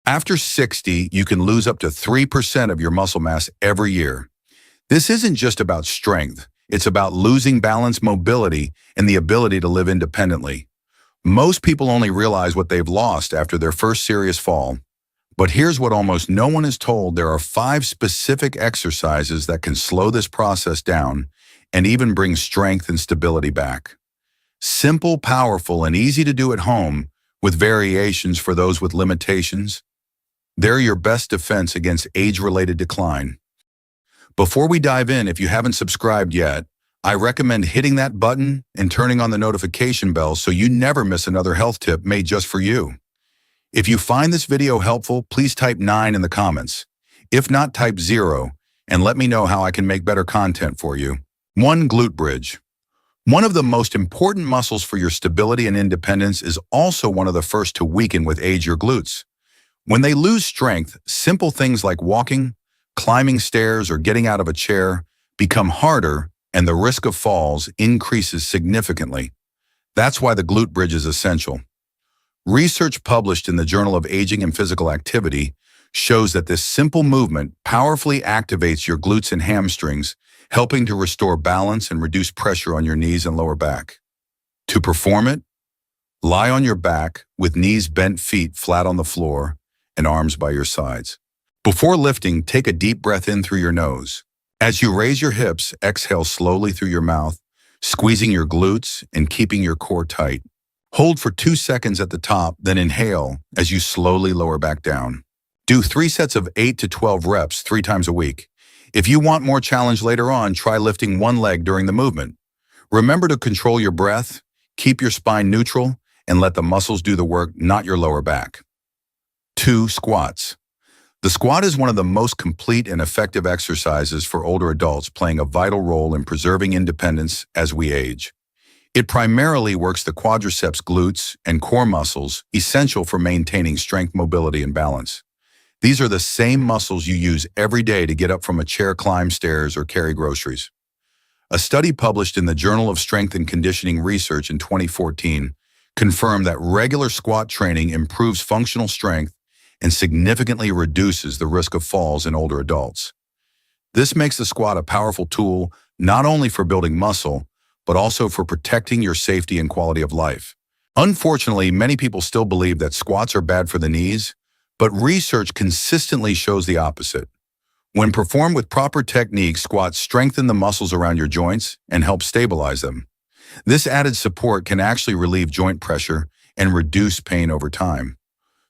After 60, you can lose up to 3% of your muscle mass every year. This isn't just about strength. It's about losing balance, mobility, and the ability to live independently. Most people only realize what they've lost after their first serious fall. But here's what almost no one is told. There are 5 specific exercises that can slow this process down and even bring strength and stability back. Simple, powerful, and easy to do at home, with variations for those with limitations. They're your best defense against age-related decline. Before we dive in, if you haven't subscribed yet, I recommend hitting that button and turning on the notification bell so you never miss another health tip made just for you. If you find this video helpful, please type 9 in the comments. If not, type 0 and let me know how I can make better content for you. 1. Glute bridge. One of the most important muscles for your stability and independence is also one of the first to weaken with age, your glutes. When they lose strength, simple things like walking, climbing stairs, or getting out of a chair become harder, and the risk of falls increases significantly. That's why the glute bridge is essential. Research published in the Journal of Aging and Physical Activity shows that this simple movement powerfully activates your glutes and hamstrings, helping to restore balance and reduce pressure on your knees and lower back. To perform it, lie on your back with knees bent, feet flat on the floor, and arms by your sides. Before lifting, take a deep breath in through your nose. As you raise your hips, exhale slowly through your mouth, squeezing your glutes and keeping your core tight. Hold for 2 seconds at the top, then inhale as you slowly lower back down. Do 3 sets of 8 to 12 reps 3 times a week. If you want more challenge later on, try lifting one leg during the movement. Remember to control your breath, keep your spine neutral, and let the muscles do the work, not your lower back. 2. Squats. The squat is one of the most complete and effective exercises for older adults, playing a vital role in preserving independence as we age. It primarily works the quadriceps, glutes, and core muscles, essential for maintaining strength, mobility, and balance. These are the same muscles you use every day to get up from a chair, climb stairs, or carry groceries. A study published in the Journal of Strength and Conditioning Research in 2014 confirmed that regular squat training improves functional strength and significantly reduces the risk of falls in older adults. This makes the squat a powerful tool not only for building muscle, but also for protecting your safety and quality of life. Unfortunately, many people still believe that squats are bad for the knees, but research consistently shows the opposite. When performed with proper techniques, squats strengthen the muscles around your joints and help stabilize them. This added support can actually relieve joint pressure and reduce pain over time.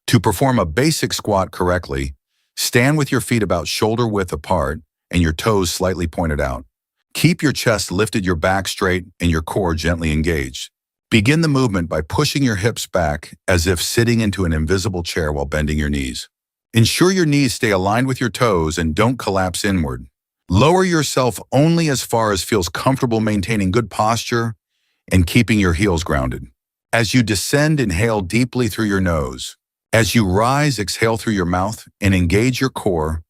To perform a basic squat correctly, stand with your feet about shoulder width apart and your toes slightly pointed out. Keep your chest lifted, your back straight, and your core gently engaged. Begin the movement by pushing your hips back as if sitting into an invisible chair while bending your knees. Ensure your knees stay aligned with your toes and don't collapse inward. Lower yourself only as far as feels comfortable, maintaining good posture and keeping your heels grounded. As you descend, inhale deeply through your nose. As you rise, exhale through your mouth and engage your core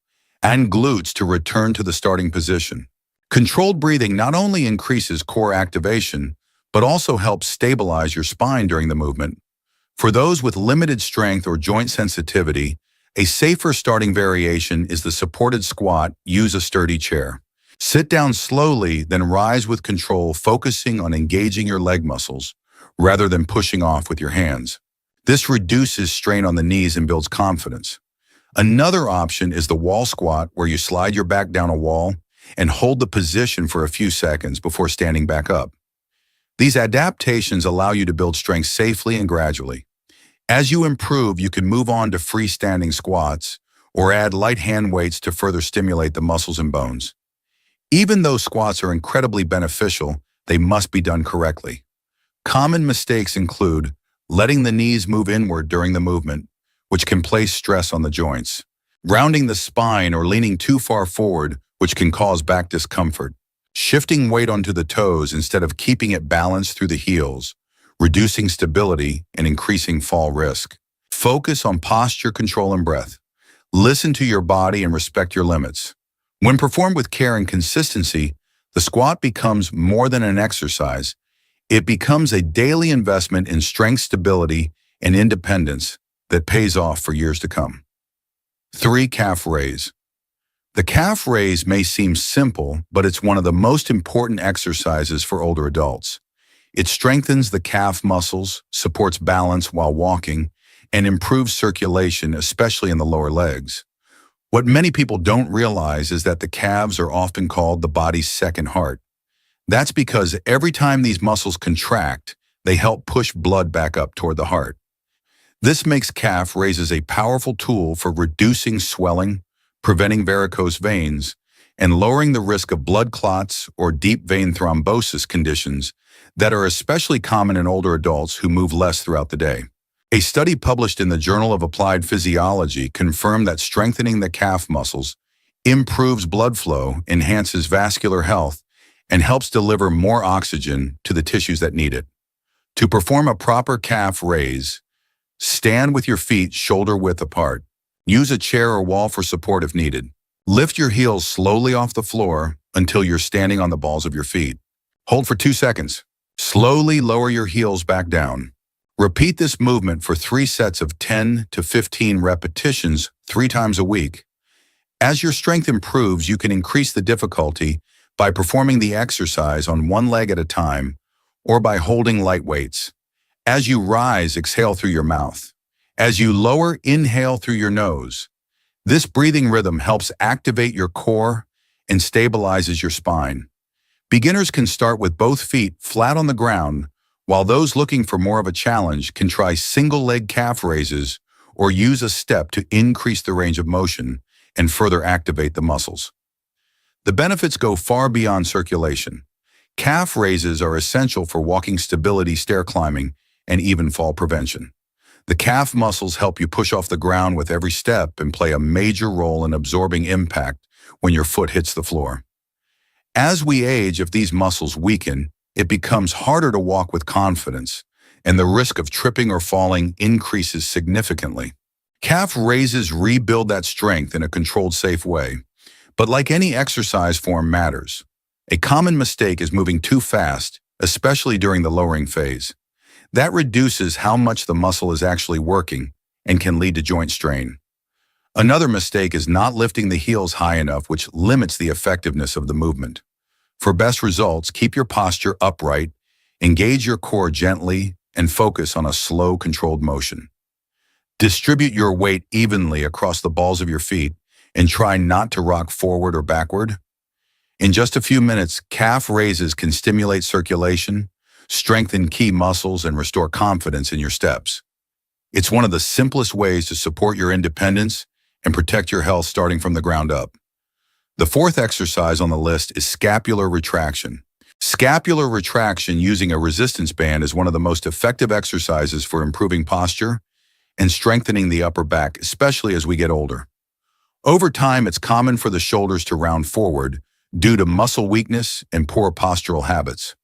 and glutes to return to the starting position. Controlled breathing not only increases core activation, but also helps stabilize your spine during the movement. For those with limited strength or joint sensitivity, a safer starting variation is the supported squat. Use a sturdy chair. Sit down slowly, then rise with control, focusing on engaging your leg muscles rather than pushing off with your hands. This reduces strain on the knees and builds confidence. Another option is the wall squat, where you slide your back down a wall and hold the position for a few seconds before standing back up. These adaptations allow you to build strength safely and gradually. As you improve, you can move on to freestanding squats or add light hand weights to further stimulate the muscles and bones. Even though squats are incredibly beneficial, they must be done correctly. Common mistakes include letting the knees move inward during the movement, which can place stress on the joints, rounding the spine or leaning too far forward, which can cause back discomfort, shifting weight onto the toes instead of keeping it balanced through the heels, reducing stability and increasing fall risk. Focus on posture, control, and breath. Listen to your body and respect your limits. When performed with care and consistency, the squat becomes more than an exercise. It becomes a daily investment in strength, stability, and independence that pays off for years to come. 3. Calf raise. The calf raise may seem simple, but it's one of the most important exercises for older adults. It strengthens the calf muscles, supports balance while walking, and improves circulation, especially in the lower legs. What many people don't realize is that the calves are often called the body's second heart. That's because every time these muscles contract, they help push blood back up toward the heart. This makes calf raises a powerful tool for reducing swelling, preventing varicose veins, and lowering the risk of blood clots or deep vein thrombosis conditions that are especially common in older adults who move less throughout the day. A study published in the Journal of Applied Physiology confirmed that strengthening the calf muscles improves blood flow, enhances vascular health, and helps deliver more oxygen to the tissues that need it. To perform a proper calf raise, stand with your feet shoulder-width apart. Use a chair or wall for support if needed. Lift your heels slowly off the floor until you're standing on the balls of your feet. Hold for 2 seconds. Slowly lower your heels back down. Repeat this movement for 3 sets of 10 to 15 repetitions 3 times a week. As your strength improves, you can increase the difficulty by performing the exercise on one leg at a time or by holding light weights. As you rise, exhale through your mouth. As you lower, inhale through your nose. This breathing rhythm helps activate your core and stabilizes your spine. Beginners can start with both feet flat on the ground, while those looking for more of a challenge can try single-leg calf raises or use a step to increase the range of motion and further activate the muscles. The benefits go far beyond circulation. Calf raises are essential for walking stability, stair climbing, and even fall prevention. The calf muscles help you push off the ground with every step and play a major role in absorbing impact when your foot hits the floor. As we age, if these muscles weaken, it becomes harder to walk with confidence, and the risk of tripping or falling increases significantly. Calf raises rebuild that strength in a controlled, safe way. But like any exercise form matters. A common mistake is moving too fast, especially during the lowering phase. That reduces how much the muscle is actually working and can lead to joint strain. Another mistake is not lifting the heels high enough, which limits the effectiveness of the movement. For best results, keep your posture upright, engage your core gently, and focus on a slow, controlled motion. Distribute your weight evenly across the balls of your feet and try not to rock forward or backward. In just a few minutes, calf raises can stimulate circulation, strengthen key muscles, and restore confidence in your steps. It's one of the simplest ways to support your independence and protect your health starting from the ground up. The 4th exercise on the list is scapular retraction. Scapular retraction using a resistance band is one of the most effective exercises for improving posture and strengthening the upper back, especially as we get older. Over time, it's common for the shoulders to round forward due to muscle weakness and poor postural habits.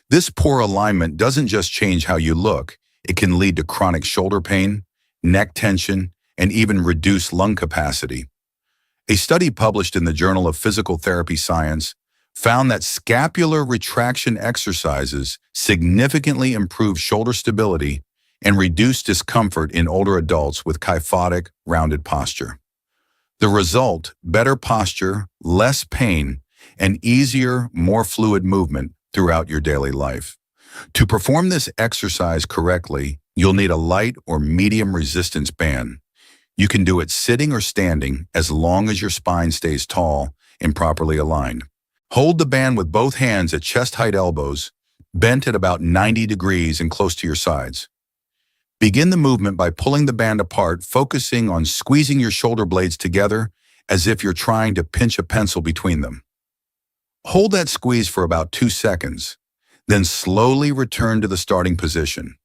This poor alignment doesn't just change how you look, it can lead to chronic shoulder pain, neck tension, and even reduced lung capacity. A study published in the Journal of Physical Therapy Science found that scapular retraction exercises significantly improve shoulder stability and reduce discomfort in older adults with kyphotic, rounded posture. The result, better posture, less pain, and easier, more fluid movement throughout your daily life. To perform this exercise correctly, you'll need a light or medium resistance band. You can do it sitting or standing as long as your spine stays tall and properly aligned. Hold the band with both hands at chest-height elbows, bent at about 90 degrees and close to your sides. Begin the movement by pulling the band apart, focusing on squeezing your shoulder blades together as if you're trying to pinch a pencil between them. Hold that squeeze for about 2 seconds, then slowly return to the starting position.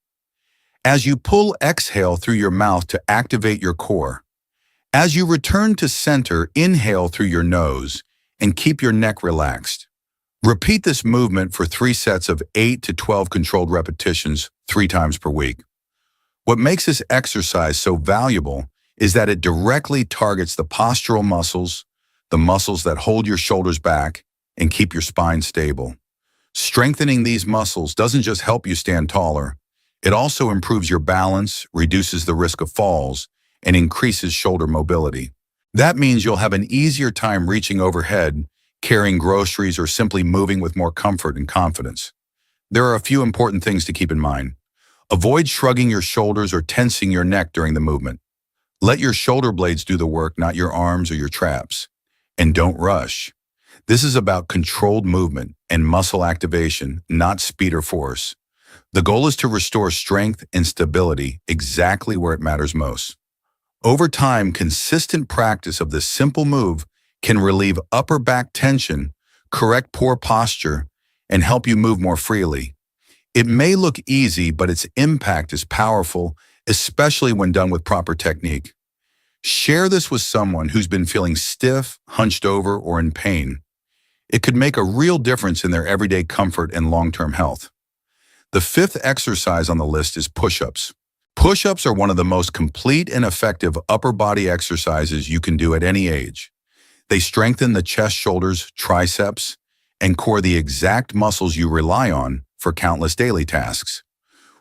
As you pull, exhale through your mouth to activate your core. As you return to center, inhale through your nose and keep your neck relaxed. Repeat this movement for 3 sets of 8 to 12 controlled repetitions 3 times per week. What makes this exercise so valuable is that it directly targets the postural muscles, the muscles that hold your shoulders back and keep your spine stable. Strengthening these muscles doesn't just help you stand taller, it also improves your balance, reduces the risk of falls, and increases shoulder mobility. That means you'll have an easier time reaching overhead, carrying groceries, or simply moving with more comfort and confidence. There are a few important things to keep in mind. Avoid shrugging your shoulders or tensing your neck during the movement. Let your shoulder blades do the work, not your arms or your traps. And don't rush. This is about controlled movement and muscle activation, not speed or force. The goal is to restore strength and stability exactly where it matters most. Over time, consistent practice of this simple move can relieve upper back tension, correct poor posture, and help you move more freely. It may look easy, but its impact is powerful, especially when done with proper technique. Share this with someone who's been feeling stiff, hunched over, or in pain. It could make a real difference in their everyday comfort and long-term health. The fifth exercise on the list is push-ups. Push-ups are one of the most complete and effective upper body exercises you can do at any age. They strengthen the chest, shoulders, triceps, and core, the exact muscles you rely on for countless daily tasks.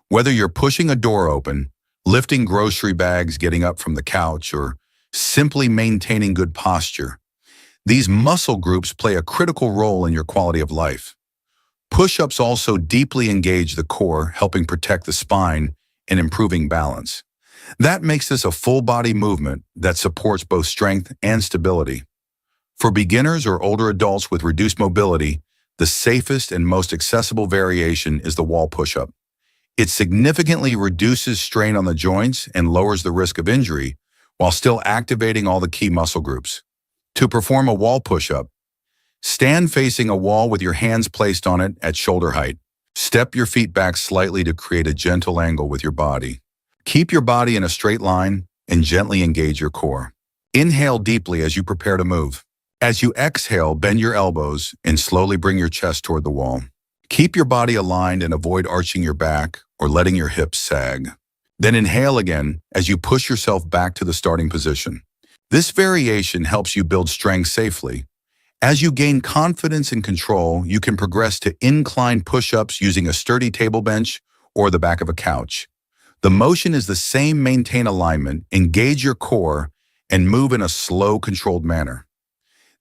Whether you're pushing a door open, lifting grocery bags, getting up from the couch, or simply maintaining good posture, these muscle groups play a critical role in your quality of life. Push-ups also deeply engage the core, helping protect the spine and improving balance. That makes this a full-body movement that supports both strength and stability. For beginners or older adults with reduced mobility, the safest and most accessible variation is the wall push-up. It significantly reduces strain on the joints and lowers the risk of injury while still activating all the key muscle groups. To perform a wall push-up, stand facing a wall with your hands placed on it at shoulder height. Step your feet back slightly to create a gentle angle with your body. Keep your body in a straight line and gently engage your core. Inhale deeply as you prepare to move. As you exhale, bend your elbows and slowly bring your chest toward the wall. Keep your body aligned and avoid arching your back or letting your hips sag. Then inhale again as you push yourself back to the starting position. This variation helps you build strength safely. As you gain confidence and control, you can progress to incline push-ups using a sturdy table bench or the back of a couch. The motion is the same: maintain alignment, engage your core, and move in a slow, controlled manner.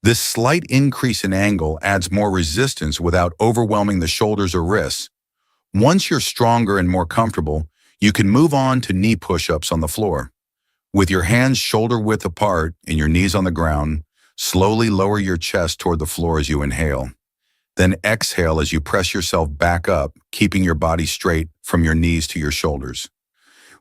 This slight increase in angle adds more resistance without overwhelming the shoulders or wrists. Once you're stronger and more comfortable, you can move on to knee push-ups on the floor. With your hands shoulder-width apart and your knees on the ground, slowly lower your chest toward the floor as you inhale. Then exhale as you press yourself back up, keeping your body straight from your knees to your shoulders.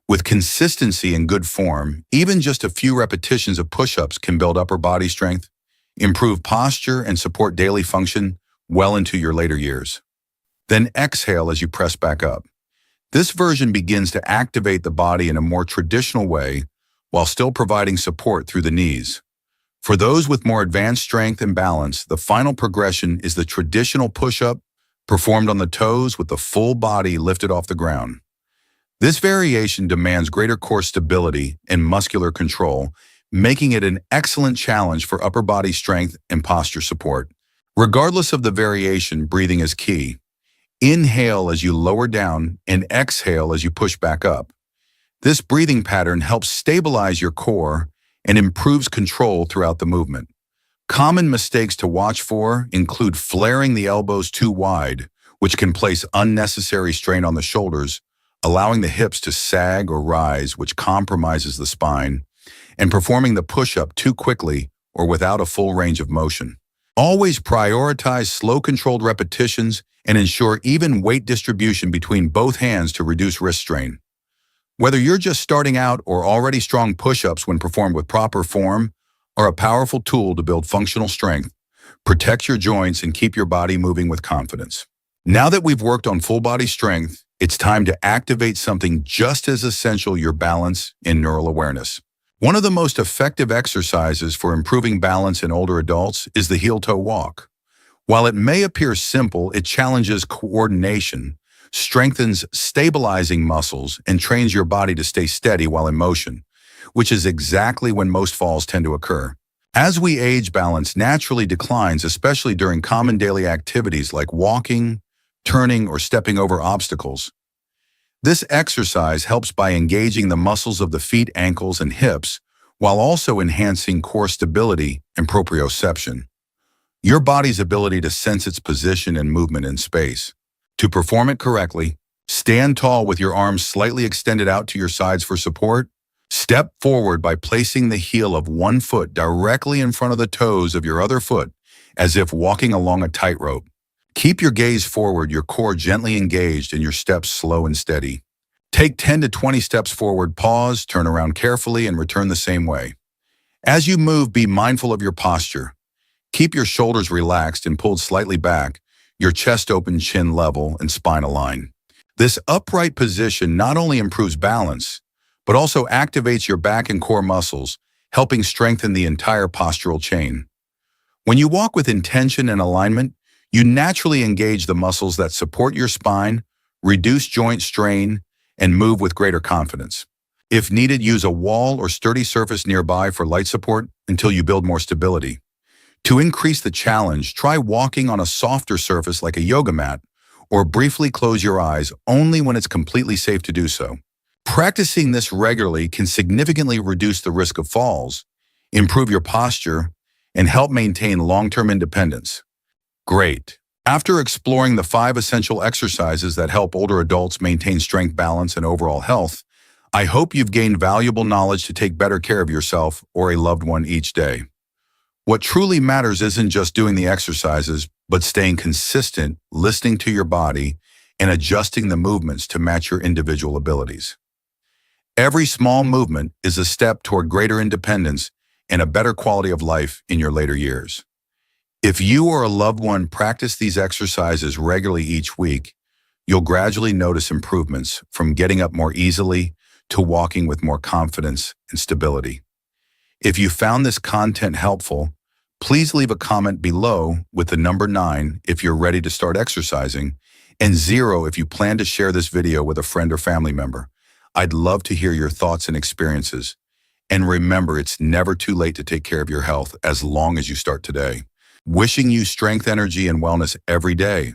With consistency and good form, even just a few repetitions of push-ups can build upper body strength, improve posture, and support daily function well into your later years. Then exhale as you press back up. This version begins to activate the body in a more traditional way while still providing support through the knees. For those with more advanced strength and balance, the final progression is the traditional push-up performed on the toes with the full body lifted off the ground. This variation demands greater core stability and muscular control, making it an excellent challenge for upper body strength and posture support. Regardless of the variation, breathing is key. Inhale as you lower down and exhale as you push back up. This breathing pattern helps stabilize your core and improves control throughout the movement. Common mistakes to watch for include flaring the elbows too wide, which can place unnecessary strain on the shoulders, allowing the hips to sag or rise, which compromises the spine, and performing the push-up too quickly or without a full range of motion. Always prioritize slow, controlled repetitions and ensure even weight distribution between both hands to reduce wrist strain. Whether you're just starting out or already strong, push-ups, when performed with proper form, are a powerful tool to build functional strength, protect your joints, and keep your body moving with confidence. Now that we've worked on full body strength, it's time to activate something just as essential: your balance and neural awareness. One of the most effective exercises for improving balance in older adults is the heel-toe walk. While it may appear simple, it challenges coordination, strengthens stabilizing muscles, and trains your body to stay steady while in motion, which is exactly when most falls tend to occur. As we age, balance naturally declines, especially during common daily activities like walking, turning, or stepping over obstacles. This exercise helps by engaging the muscles of the feet, ankles, and hips, while also enhancing core stability and proprioception, your body's ability to sense its position and movement in space. To perform it correctly, stand tall with your arms slightly extended out to your sides for support. Step forward by placing the heel of one foot directly in front of the toes of your other foot, as if walking along a tightrope. Keep your gaze forward, your core gently engaged, and your steps slow and steady. Take 10 to 20 steps forward, pause, turn around carefully, and return the same way. As you move, be mindful of your posture. Keep your shoulders relaxed and pulled slightly back, your chest open, chin level, and spine aligned. This upright position not only improves balance, but also activates your back and core muscles, helping strengthen the entire postural chain. When you walk with intention and alignment, you naturally engage the muscles that support your spine, reduce joint strain, and move with greater confidence. If needed, use a wall or sturdy surface nearby for light support until you build more stability. To increase the challenge, try walking on a softer surface like a yoga mat, or briefly close your eyes only when it's completely safe to do so. Practicing this regularly can significantly reduce the risk of falls, improve your posture, and help maintain long-term independence. Great. After exploring the 5 essential exercises that help older adults maintain strength, balance, and overall health, I hope you've gained valuable knowledge to take better care of yourself or a loved one each day. What truly matters isn't just doing the exercises, but staying consistent, listening to your body, and adjusting the movements to match your individual abilities. Every small movement is a step toward greater independence and a better quality of life in your later years. If you or a loved one practice these exercises regularly each week, you'll gradually notice improvements from getting up more easily to walking with more confidence and stability. If you found this content helpful, please leave a comment below with the number 9 if you're ready to start exercising, and 0 if you plan to share this video with a friend or family member. I'd love to hear your thoughts and experiences. And remember, it's never too late to take care of your health as long as you start today. Wishing you strength, energy, and wellness every day.